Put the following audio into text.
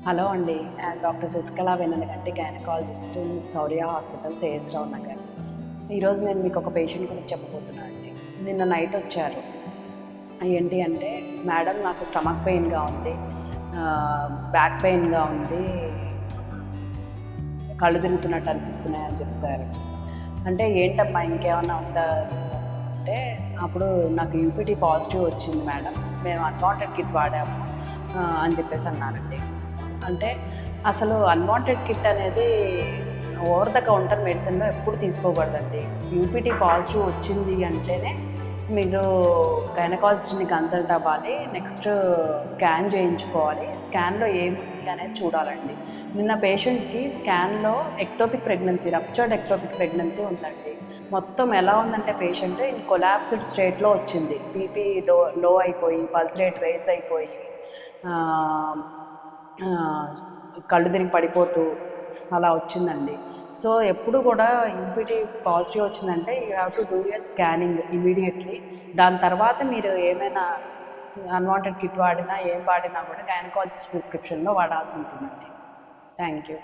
Hello అండి, doctor Sasikala Vennelaganti gynaecologist శౌర్య hospital సేఎస్రావు Nagar. ఈరోజు నేను మీకు ఒక పేషెంట్ గురించి చెప్పబోతున్నాను అండి. నిన్న నైట్ వచ్చారు. ఏంటి అంటే, మేడం నాకు స్టమక్ పెయిన్గా ఉంది, బ్యాక్ పెయిన్గా ఉంది, కళ్ళు తిరుగుతున్నట్టు అనిపిస్తున్నాయి అని చెప్తారు. అంటే ఏంటమ్మా ఇంకేమన్నా ఉందా అంటే, అప్పుడు నాకు యూపీటీ పాజిటివ్ వచ్చింది మేడం, మేము అన్వాంటెడ్ కిట్ వాడాము అని చెప్పేసి అన్నారండి. అంటే అసలు అన్వాంటెడ్ కిట్ అనేది ఓవర్ ద కౌంటర్ మెడిసిన్లో ఎప్పుడు తీసుకోకూడదండి. యూపీటీ పాజిటివ్ వచ్చింది అంటేనే మీరు గైనకాలజిస్ట్ని కన్సల్ట్ అవ్వాలి, నెక్స్ట్ స్కాన్ చేయించుకోవాలి, స్కాన్లో ఏముంది అనేది చూడాలండి. నిన్న పేషెంట్కి స్కాన్లో ectopic pregnancy, ruptured ectopic pregnancy ఉందండి. మొత్తం ఎలా ఉందంటే పేషెంట్ ఇన్ కొలాప్స్డ్ స్టేట్లో వచ్చింది. బీపీ లో అయిపోయి, పల్స్ రేట్ రేస్ అయిపోయి, కళ్ళు తిరిగి పడిపోతూ అలా వచ్చిందండి. సో ఎప్పుడు కూడా యూపీటీ పాజిటివ్ వచ్చిందంటే you have to do a scanning immediately. దాని తర్వాత మీరు ఏమైనా అన్వాంటెడ్ కిట్ వాడినా ఏం వాడినా కూడా గైనకాలజిస్ట్ ప్రిస్క్రిప్షన్లో వాడాల్సి ఉంటుందండి. Thank you.